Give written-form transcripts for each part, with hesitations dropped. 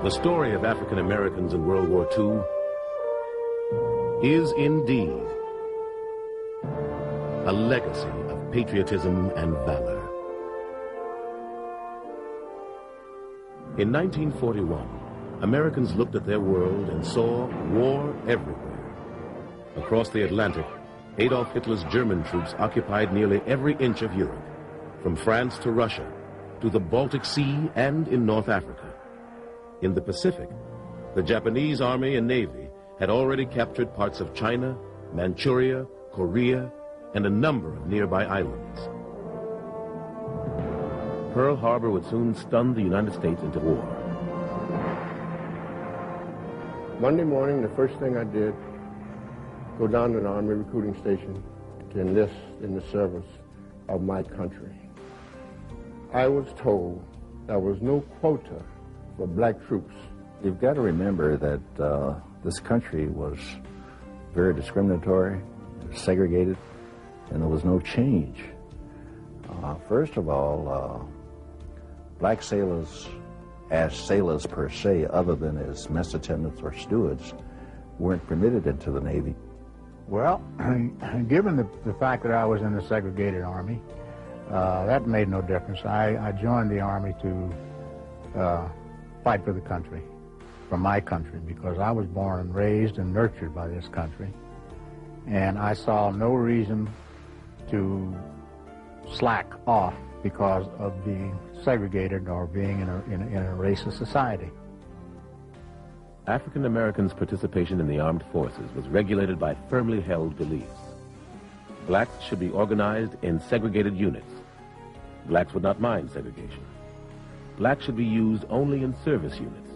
The story of African Americans in World War II is indeed a legacy of patriotism and valor. In 1941, Americans looked at their world and saw war everywhere. Across the Atlantic, Adolf Hitler's German troops occupied nearly every inch of Europe, from France to Russia, to the Baltic Sea and in North Africa. In the Pacific, the Japanese Army and Navy had already captured parts of China, Manchuria, Korea, and a number of nearby islands. Pearl Harbor would soon stun the United States into war. Monday morning, the first thing I did, go down to the Army recruiting station to enlist in the service of my country. I was told there was no quota for black troops. You've got to remember that this country was very discriminatory, segregated, and there was no change. First of all, black sailors, as sailors per se, other than as mess attendants or stewards, weren't permitted into the Navy. Well, given the fact that I was in the segregated Army, that made no difference. I joined the Army to fight for the country, for my country, because I was born and raised and nurtured by this country. And I saw no reason to slack off because of being segregated or being in a racist society. African Americans' participation in the armed forces was regulated by firmly held beliefs. Blacks should be organized in segregated units. Blacks would not mind segregation. Blacks should be used only in service units.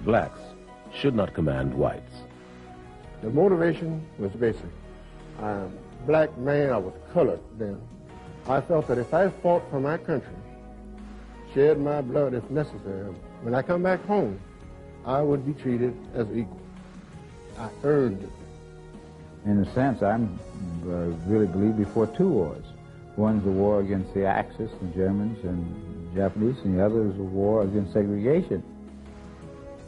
Blacks should not command whites. The motivation was basic. I'm a black man, I was colored then. I felt that if I fought for my country, shed my blood if necessary, when I come back home, I would be treated as equal. I earned it. In a sense, I really believe before two wars. One's the war against the Axis, the Germans and Japanese, and the other is a war against segregation.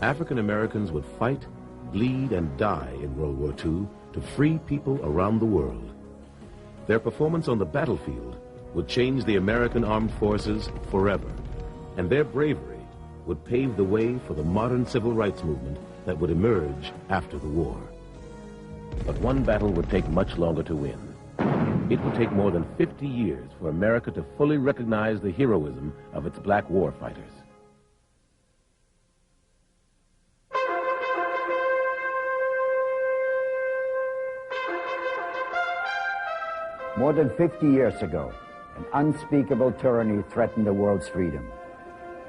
African Americans would fight, bleed, and die in World War II to free people around the world. Their performance on the battlefield would change the American armed forces forever, and their bravery would pave the way for the modern civil rights movement that would emerge after the war. But one battle would take much longer to win. It would take more than 50 years for America to fully recognize the heroism of its black war fighters. More than 50 years ago, an unspeakable tyranny threatened the world's freedom,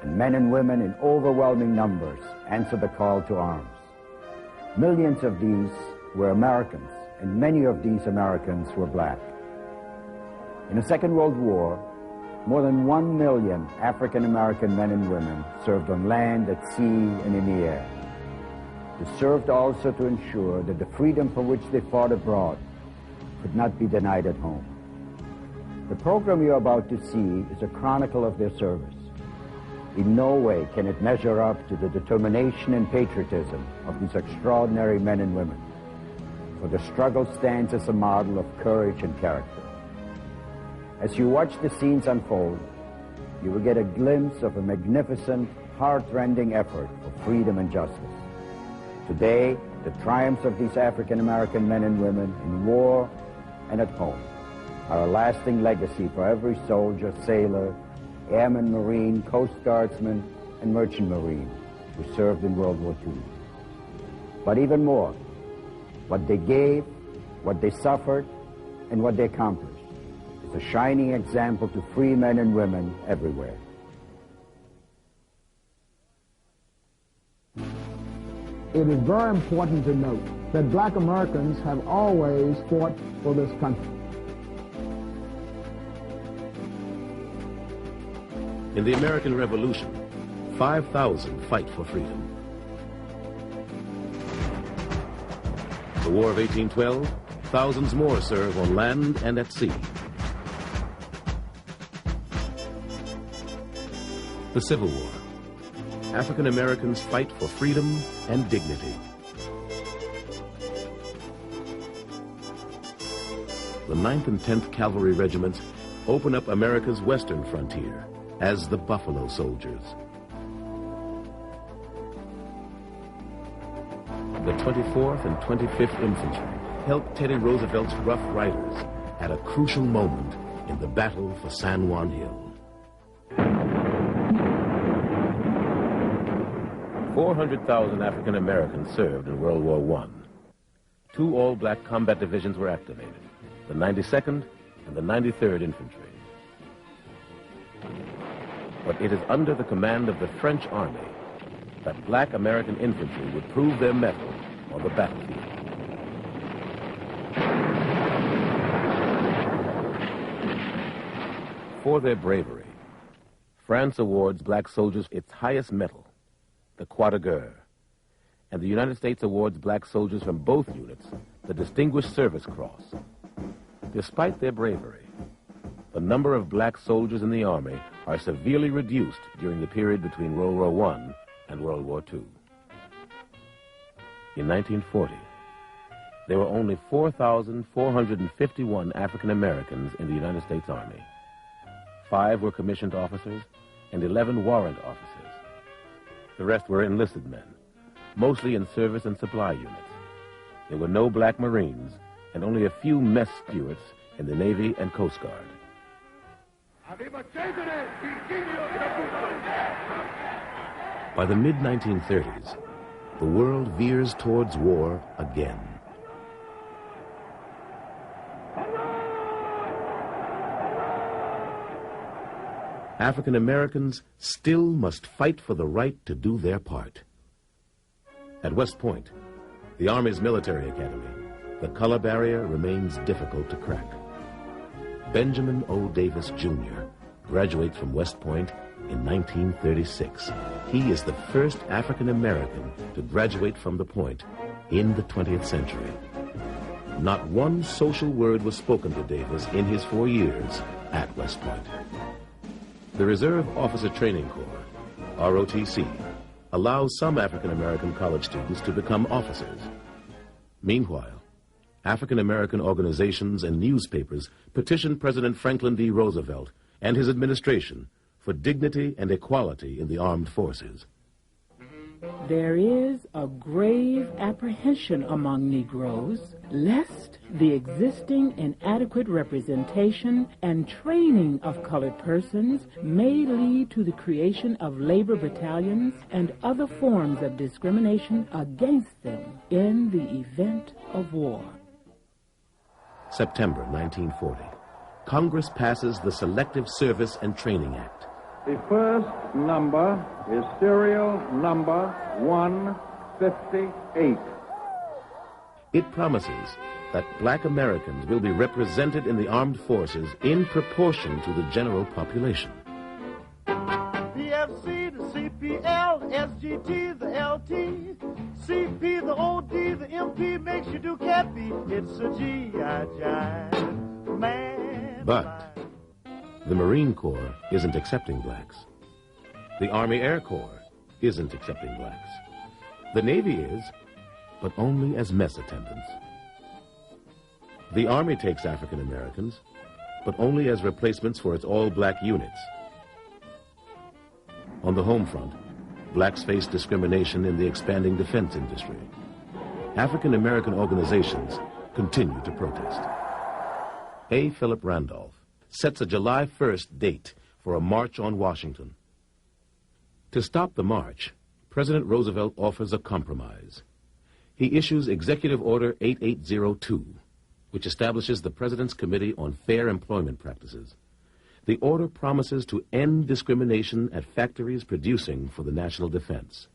and men and women in overwhelming numbers answered the call to arms. Millions of these were Americans, and many of these Americans were black. In the Second World War, more than 1 million African-American men and women served on land, at sea, and in the air. They served also to ensure that the freedom for which they fought abroad could not be denied at home. The program you're about to see is a chronicle of their service. In no way can it measure up to the determination and patriotism of these extraordinary men and women, for the struggle stands as a model of courage and character. As you watch the scenes unfold, you will get a glimpse of a magnificent, heart-rending effort for freedom and justice. Today, the triumphs of these African-American men and women in war and at home are a lasting legacy for every soldier, sailor, airman, marine, coast guardsman, and merchant marine who served in World War II. But even more, what they gave, what they suffered, and what they accomplished is a shining example to free men and women everywhere. It is very important to note that black Americans have always fought for this country. In the American Revolution, 5,000 fight for freedom. The War of 1812, thousands more serve on land and at sea. The Civil War. African Americans fight for freedom and dignity. The 9th and 10th Cavalry Regiments open up America's western frontier as the Buffalo Soldiers. The 24th and 25th Infantry helped Teddy Roosevelt's Rough Riders at a crucial moment in the battle for San Juan Hill. 400,000 African Americans served in World War I. 2 all-black combat divisions were activated, the 92nd and the 93rd Infantry. But it is under the command of the French Army that black American infantry would prove their mettle on the battlefield. For their bravery, France awards black soldiers its highest medal, the Croix de Guerre, and the United States awards black soldiers from both units the Distinguished Service Cross. Despite their bravery, the number of black soldiers in the Army are severely reduced during the period between World War I and World War II. In 1940, there were only 4,451 African Americans in the United States Army. 5 were commissioned officers and 11 warrant officers. The rest were enlisted men, mostly in service and supply units. There were no black Marines and only a few mess stewards in the Navy and Coast Guard. By the mid-1930s, the world veers towards war again. African Americans still must fight for the right to do their part. At West Point, the Army's military academy, the color barrier remains difficult to crack. Benjamin O. Davis, Jr. graduates from West Point in 1936. He is the first African American to graduate from the Point in the 20th century. Not one social word was spoken to Davis in his 4 years at West Point. The Reserve Officer Training Corps, ROTC, allows some African American college students to become officers. Meanwhile, African American organizations and newspapers petitioned President Franklin D. Roosevelt and his administration for dignity and equality in the armed forces. There is a grave apprehension among Negroes lest the existing inadequate representation and training of colored persons may lead to the creation of labor battalions and other forms of discrimination against them in the event of war. September 1940. Congress passes the Selective Service and Training Act. The first number is serial number 158. It promises that black Americans will be represented in the armed forces in proportion to the general population. PFC, the CPL, SGT, the LT, CP, the OD, the MP makes you do cat beat. It's a G.I. jive, man. But the Marine Corps isn't accepting blacks. The Army Air Corps isn't accepting blacks. The Navy is, but only as mess attendants. The Army takes African Americans, but only as replacements for its all-black units. On the home front, blacks face discrimination in the expanding defense industry. African American organizations continue to protest. A. Philip Randolph sets a July 1st date for a march on Washington. To stop the march, President Roosevelt offers a compromise. He issues Executive Order 8802, which establishes the President's Committee on Fair Employment Practices. The order promises to end discrimination at factories producing for the national defense.